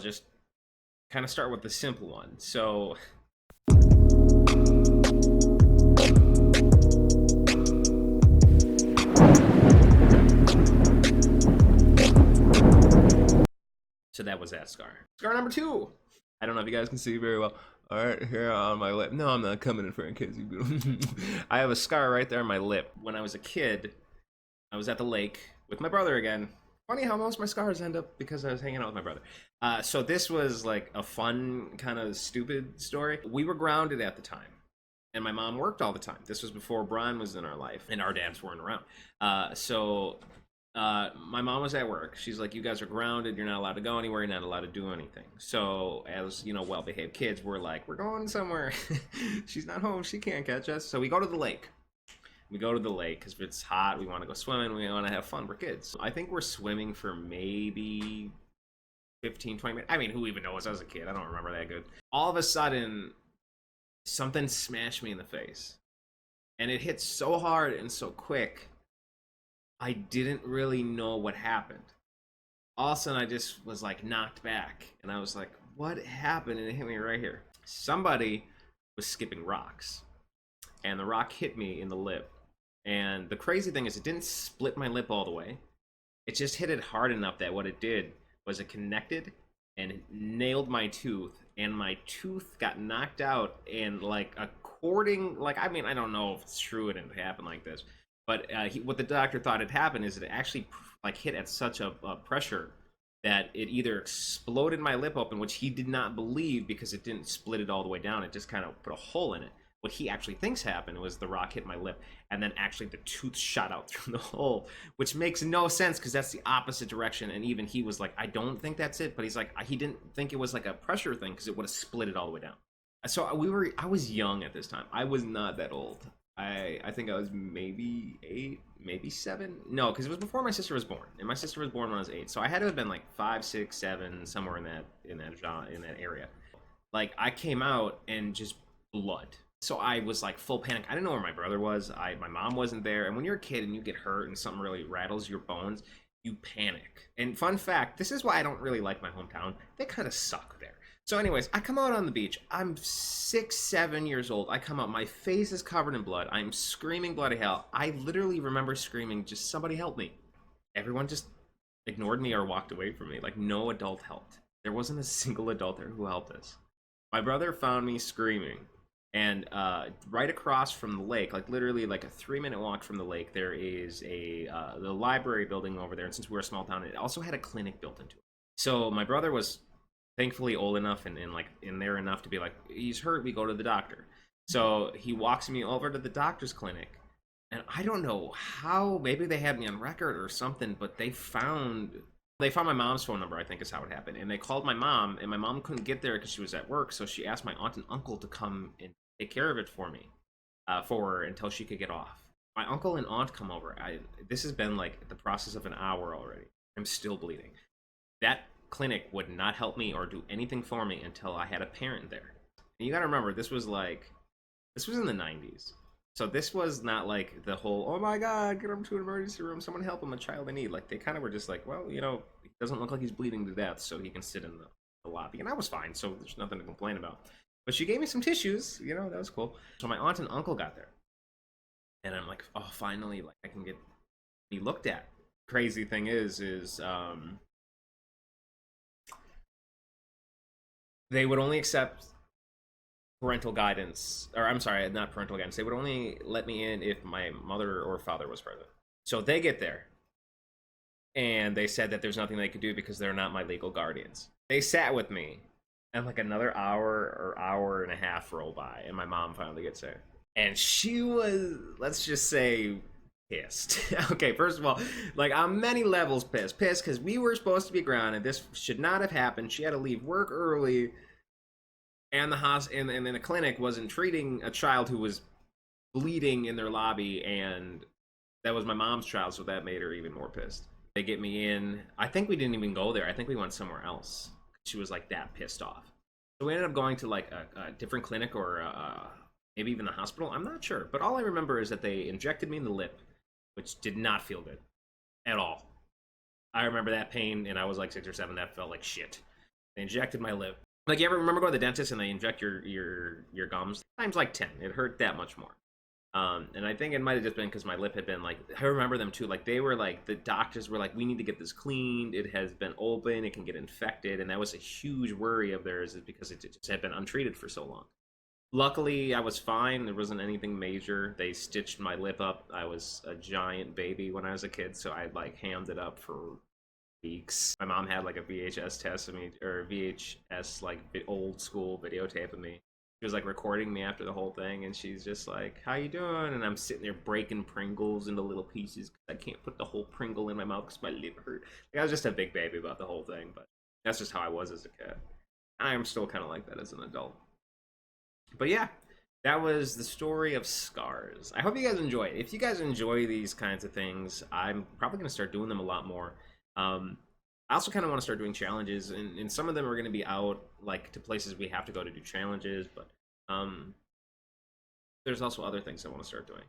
just kind of start with the simple one. So that was that scar. Scar number 2. I don't know if you guys can see very well. All right, here on my lip. No, I'm not coming in front in case you. I have a scar right there on my lip. When I was a kid, I was at the lake with my brother again. Funny how most of my scars end up because I was hanging out with my brother. So this was like a fun, kind of stupid story. We were grounded at the time, and my mom worked all the time. This was before Brian was in our life, and our dads weren't around. My mom was at work. She's like, you guys are grounded. You're not allowed to go anywhere. You're not allowed to do anything. So as, well-behaved kids, we're like, we're going somewhere. She's not home. She can't catch us. So we go to the lake. We go to the lake because if it's hot, we want to go swimming. We want to have fun. We're kids. I think we're swimming for maybe 15, 20 minutes. I mean, who even knows? I was a kid. I don't remember that good. All of a sudden, something smashed me in the face. And it hit so hard and so quick, I didn't really know what happened. All of a sudden, I just was like knocked back. And I was like, what happened? And it hit me right here. Somebody was skipping rocks. And the rock hit me in the lip. And the crazy thing is it didn't split my lip all the way. It just hit it hard enough that what it did was it connected and it nailed my tooth. And my tooth got knocked out. And I don't know if it's true it didn't happen like this. But what the doctor thought had happened is it actually hit at such a pressure that it either exploded my lip open, which he did not believe because it didn't split it all the way down. It just kind of put a hole in it. What he actually thinks happened was the rock hit my lip, and then actually the tooth shot out through the hole, which makes no sense because that's the opposite direction. And even he was like, I don't think that's it. But he's like, he didn't think it was like a pressure thing because it would have split it all the way down. So I was young at this time. I was not that old. I think I was maybe 8, maybe 7. No, because it was before my sister was born, and my sister was born when I was 8. So I had to have been like 5, 6, 7, somewhere in that area. Like I came out and just blood. So I was like full panic. I didn't know where my brother was. My mom wasn't there. And when you're a kid and you get hurt and something really rattles your bones, you panic. And fun fact, this is why I don't really like my hometown. They kind of suck there. So anyways, I come out on the beach. I'm 6, 7 years old. I come out. My face is covered in blood. I'm screaming bloody hell. I literally remember screaming, just somebody help me. Everyone just ignored me or walked away from me. Like no adult helped. There wasn't a single adult there who helped us. My brother found me screaming. And right across from the lake, like literally like a 3-minute walk from the lake, there is the library building over there. And since we're a small town, it also had a clinic built into it. So my brother was thankfully old enough and in there enough to be like, he's hurt, we go to the doctor. So he walks me over to the doctor's clinic, and I don't know how, maybe they had me on record or something, but they found my mom's phone number, I think is how it happened. And they called my mom, and my mom couldn't get there because she was at work, so she asked my aunt and uncle to come and take care of it for me, for her until she could get off. My uncle and aunt come over. This has been like the process of an hour already. I'm still bleeding. That clinic would not help me or do anything for me until I had a parent there. And you gotta remember, this was in the 90s. So this was not like the whole, oh my god, get him to an emergency room, someone help him, a child in need. Like they kind of were just like, well, he doesn't look like he's bleeding to death, so he can sit in the lobby. And I was fine, so there's nothing to complain about. But she gave me some tissues, that was cool. So my aunt and uncle got there. And I'm like, oh, finally, like I can be looked at. Crazy thing is they would only accept parental guidance, or I'm sorry, not parental guidance. They would only let me in if my mother or father was present. So they get there, and they said that there's nothing they could do because they're not my legal guardians. They sat with me, and like another hour or hour and a half rolled by, and my mom finally gets there. And she was, let's just say, pissed. Okay, first of all, like on many levels pissed because we were supposed to be grounded. This should not have happened. She had to leave work early, and the clinic wasn't treating a child who was bleeding in their lobby, and that was my mom's child, so that made her even more pissed. They get me in. I think we didn't even go there. I think we went somewhere else. She was like that pissed off. So we ended up going to like a different clinic or maybe even the hospital. I'm not sure, but all I remember is that they injected me in the lip, which did not feel good at all. I remember that pain, and I was like 6 or 7. That felt like shit. They injected my lip. Like, you ever remember going to the dentist and they inject your gums? Times like 10. It hurt that much more. And I think it might have just been because my lip had been like, I remember them too. Like, they were like, the doctors were like, we need to get this cleaned. It has been open. It can get infected. And that was a huge worry of theirs, is because it just had been untreated for so long. Luckily, I was fine. There wasn't anything major. They stitched my lip up. I was a giant baby when I was a kid, so I like hammed it up for weeks. My mom had like a VHS test of me, or VHS like old school videotape of me. She was like recording me after the whole thing, and she's just like, "How you doing?" And I'm sitting there breaking Pringles into little pieces because I can't put the whole Pringle in my mouth because my lip hurt. Like, I was just a big baby about the whole thing, but that's just how I was as a kid. I am still kind of like that as an adult. But yeah, that was the story of Scars. I hope you guys enjoy it. If you guys enjoy these kinds of things, I'm probably going to start doing them a lot more. I also kind of want to start doing challenges, and some of them are going to be out like to places we have to go to do challenges, but um, there's also other things I want to start doing.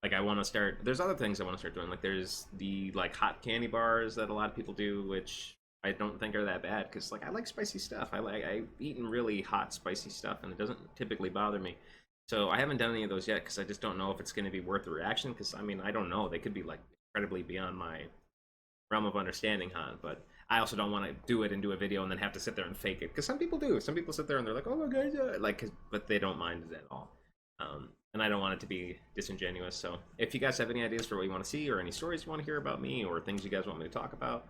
Like, I want to start. There's other things I want to start doing. Like, there's the like hot candy bars that a lot of people do, which I don't think are that bad because like I like spicy stuff. I've eaten really hot spicy stuff, and it doesn't typically bother me. So I haven't done any of those yet because I just don't know if it's going to be worth the reaction. Because I mean, I don't know. They could be like incredibly beyond my realm of understanding, Han. But I also don't want to do it and do a video and then have to sit there and fake it. Because some people do. Some people sit there and they're like, "Oh my god," like, but they don't mind it at all. And I don't want it to be disingenuous. So if you guys have any ideas for what you want to see, or any stories you want to hear about me, or things you guys want me to talk about,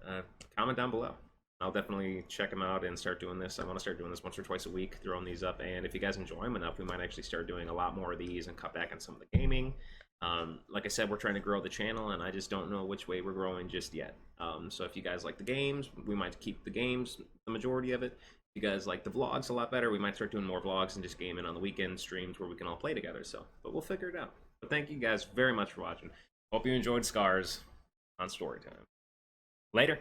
uh, comment down below. I'll definitely check them out and start doing this. I want to start doing this once or twice a week, throwing these up. And if you guys enjoy them enough, we might actually start doing a lot more of these and cut back on some of the gaming. Like I said, we're trying to grow the channel, and I just don't know which way we're growing just yet. So if you guys like the games, we might keep the games, the majority of it. If you guys like the vlogs a lot better, we might start doing more vlogs and just gaming on the weekend streams where we can all play together. So, but we'll figure it out. But thank you guys very much for watching. Hope you enjoyed Scars on Storytime. Later.